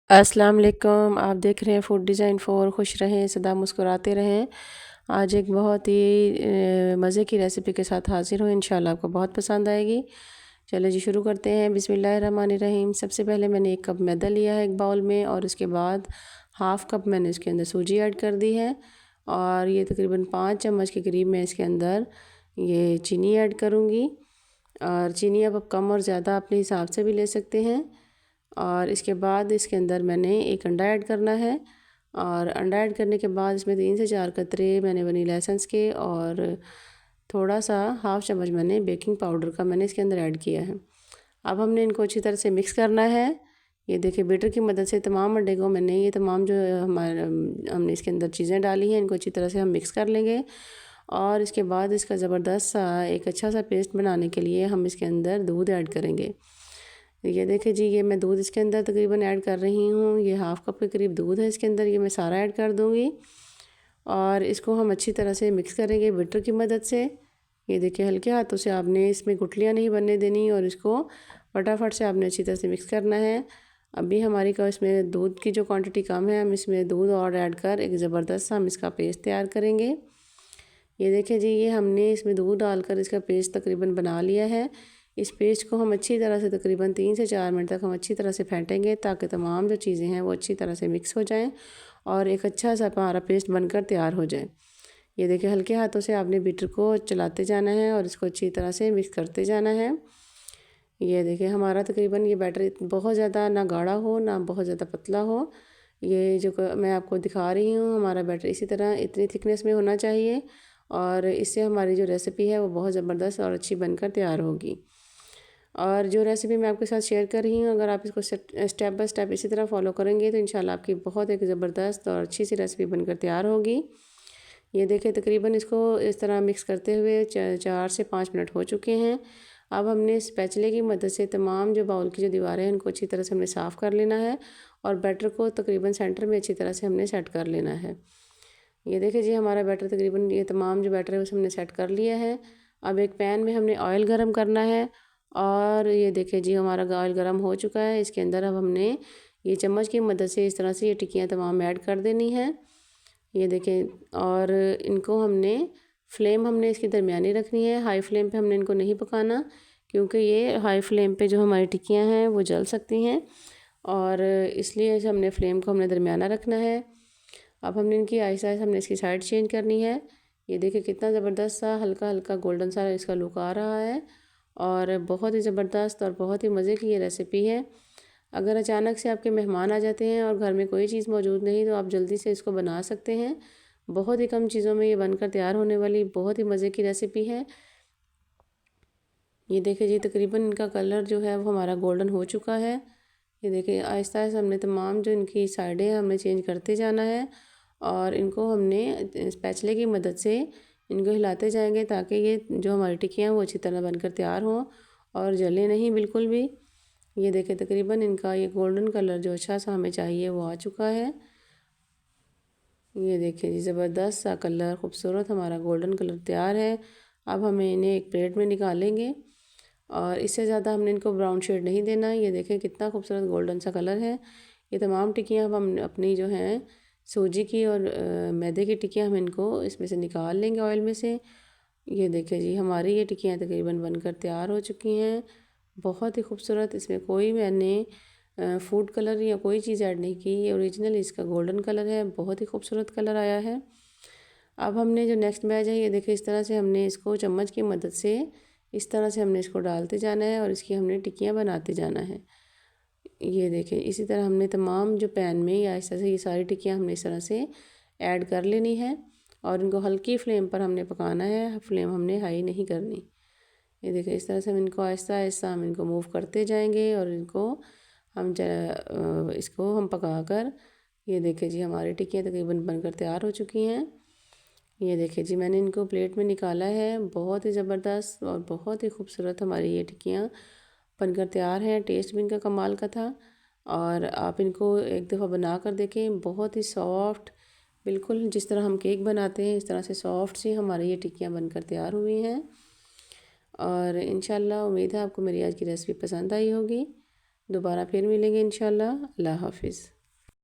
अस्सलाम वालेकुम। आप देख रहे हैं फूड डिज़ाइन फॉर खुश रहें सदा मुस्कुराते रहें। आज एक बहुत ही मज़े की रेसिपी के साथ हाज़िर हूँ, इंशाल्लाह आपको बहुत पसंद आएगी। चलिए जी शुरू करते हैं। बिस्मिल्लाहिर्रहमानिर्रहीम। सबसे पहले मैंने 1 कप मैदा लिया है एक बाउल में और उसके बाद हाफ़ कप मैंने इसके अंदर सूजी ऐड कर दी है और ये तकरीबन 5 चम्मच के करीब मैं इसके अंदर ये चीनी ऐड करूँगी। और चीनी आप कम और ज़्यादा अपने हिसाब से भी ले सकते हैं। और इसके बाद इसके अंदर मैंने 1 अंडा ऐड करना है और अंडा ऐड करने के बाद इसमें 3 से 4 कतरे मैंने वनीला एसेंस के और थोड़ा सा हाफ़ चम्मच मैंने बेकिंग पाउडर का मैंने इसके अंदर ऐड किया है। अब हमने इनको अच्छी तरह से मिक्स करना है। ये देखिए बीटर की मदद से तमाम अंडे को मैंने ये तमाम जो हमारे हमने इसके अंदर चीज़ें डाली हैं इनको अच्छी तरह से हम मिक्स कर लेंगे। और इसके बाद इसका ज़बरदस्त सा एक अच्छा सा पेस्ट बनाने के लिए हम इसके अंदर दूध ऐड करेंगे। ये देखिए जी, ये मैं दूध इसके अंदर तकरीबन ऐड कर रही हूँ। ये हाफ़ कप के करीब दूध है इसके अंदर, ये मैं सारा ऐड कर दूँगी और इसको हम अच्छी तरह से मिक्स करेंगे बीटर की मदद से। ये देखिए हल्के हाथों से आपने इसमें गुठलियाँ नहीं बनने देनी और इसको फटाफट से आपने अच्छी तरह से मिक्स करना है। अभी हमारी का इसमें दूध की जो क्वांटिटी कम है, हम इसमें दूध और ऐड कर एक ज़बरदस्त सा हम इसका पेस्ट तैयार करेंगे। ये देखिए जी, ये हमने इसमें दूध डालकर इसका पेस्ट तकरीबन बना लिया है। इस पेस्ट को हम अच्छी तरह से तकरीबन 3 से 4 मिनट तक हम अच्छी तरह से फेंटेंगे ताकि तमाम जो चीज़ें हैं वो अच्छी तरह से मिक्स हो जाएं और एक अच्छा सा हमारा पेस्ट बनकर तैयार हो जाए। ये देखिए हल्के हाथों से आपने बीटर को चलाते जाना है और इसको अच्छी तरह से मिक्स करते जाना है। ये देखिए हमारा तकरीबन ये बैटर बहुत ज़्यादा ना गाढ़ा हो ना बहुत ज़्यादा पतला हो। ये जो मैं आपको दिखा रही हूँ हमारा बैटर इसी तरह इतनी थिकनेस में होना चाहिए और इससे हमारी जो रेसिपी है वो बहुत ज़बरदस्त और अच्छी बनकर तैयार होगी। और जो रेसिपी मैं आपके साथ शेयर कर रही हूँ, अगर आप इसको स्टेप बाय स्टेप इसी तरह फॉलो करेंगे तो इंशाल्लाह आपकी बहुत एक ज़बरदस्त और अच्छी सी रेसिपी बनकर तैयार होगी। ये देखिए तकरीबन इसको इस तरह मिक्स करते हुए 4 से 5 मिनट हो चुके हैं। अब हमने स्पैचुले की मदद से तमाम जो बाउल की जो दीवारें हैं उनको अच्छी तरह से हमने साफ़ कर लेना है और बैटर को तकरीबन सेंटर में अच्छी तरह से हमने सेट कर लेना है। ये देखिए जी, हमारा बैटर तकरीबन ये तमाम जो बैटर है उसे हमने सेट कर लिया है। अब एक पैन में हमने ऑयल गरम करना है और ये देखिए जी हमारा ऑयल गरम हो चुका है। इसके अंदर अब हमने ये चम्मच की मदद से इस तरह से ये टिक्कियाँ तमाम ऐड कर देनी है। ये देखें और इनको हमने इसकी दरमियानी रखनी है, हाई फ्लेम पे हमने इनको नहीं पकाना क्योंकि ये हाई फ्लेम पे जो हमारी टिक्कियाँ हैं वो जल सकती हैं और इसलिए हमने फ्लेम को हमने दरमियाना रखना है। अब हमने इनकी आहिस्ता आहिस्ता हमने इसकी साइड चेंज करनी है। ये देखिए कितना ज़बरदस्त सा हल्का हल्का गोल्डन सा इसका लुक आ रहा है और बहुत ही ज़बरदस्त और बहुत ही मज़े की ये रेसिपी है। अगर अचानक से आपके मेहमान आ जाते हैं और घर में कोई चीज़ मौजूद नहीं तो आप जल्दी से इसको बना सकते हैं। बहुत ही कम चीज़ों में ये बनकर तैयार होने वाली बहुत ही मज़े की रेसिपी है। ये देखिए जी तकरीबन इनका कलर जो है वो हमारा गोल्डन हो चुका है। ये देखिए आहिस्ता आहिस्ता हमने तमाम जो इनकी साइडें हैं हमने चेंज करते जाना है और इनको हमने स्पैचुले की मदद से इनको हिलाते जाएंगे ताकि ये जो हमारी टिक्कियाँ हैं वो अच्छी तरह बनकर तैयार हों और जले नहीं बिल्कुल भी। ये देखिए तकरीबन इनका ये गोल्डन कलर जो अच्छा सा हमें चाहिए वो आ चुका है। ये देखिए जी ज़बरदस्त सा कलर खूबसूरत हमारा गोल्डन कलर तैयार है। अब हमें इन्हें एक प्लेट में निकालेंगे और इससे ज़्यादा हमने इनको ब्राउन शेड नहीं देना। ये देखें कितना खूबसूरत गोल्डन सा कलर है। ये तमाम टिक्कियाँ अब हम अपनी जो हैं सूजी की और मैदे की टिक्कियाँ हम इनको इसमें से निकाल लेंगे ऑयल में से। ये देखिए जी हमारी ये टिक्कियाँ तकरीबन बनकर तैयार हो चुकी हैं। बहुत ही खूबसूरत, इसमें कोई मैंने फूड कलर या कोई चीज़ ऐड नहीं की, ये ओरिजिनल इसका गोल्डन कलर है, बहुत ही खूबसूरत कलर आया है। अब हमने जो नेक्स्ट बैच है ये देखिए इस तरह से हमने इसको चम्मच की मदद से इस तरह से हमने इसको डालते जाना है और इसकी हमने टिक्कियाँ बनाते जाना है। ये देखें इसी तरह हमने तमाम जो पैन में या इस तरह से ये सारी टिक्कियाँ हमने इस तरह से ऐड कर लेनी है और इनको हल्की फ्लेम पर हमने पकाना है, फ्लेम हमने हाई नहीं करनी। ये देखिए इस तरह से हम इनको आहिस्ता आहिस्ता हम इनको मूव करते जाएंगे और इनको इसको हम पका कर ये देखिए जी हमारी टिक्कियाँ तकरीबन बनकर तैयार हो चुकी हैं। ये देखिए जी मैंने इनको प्लेट में निकाला है। बहुत ही ज़बरदस्त और बहुत ही खूबसूरत हमारी ये टिक्कियाँ बनकर तैयार हैं। टेस्ट भी इनका कमाल का था और आप इनको एक दफ़ा बना कर देखें। बहुत ही सॉफ्ट, बिल्कुल जिस तरह हम केक बनाते हैं इस तरह से सॉफ्ट सी हमारी ये टिक्कियाँ बनकर तैयार हुई हैं और इंशाल्लाह उम्मीद है आपको मेरी आज की रेसिपी पसंद आई होगी। दोबारा फिर मिलेंगे इंशाल्लाह। अल्लाह हाफिज़।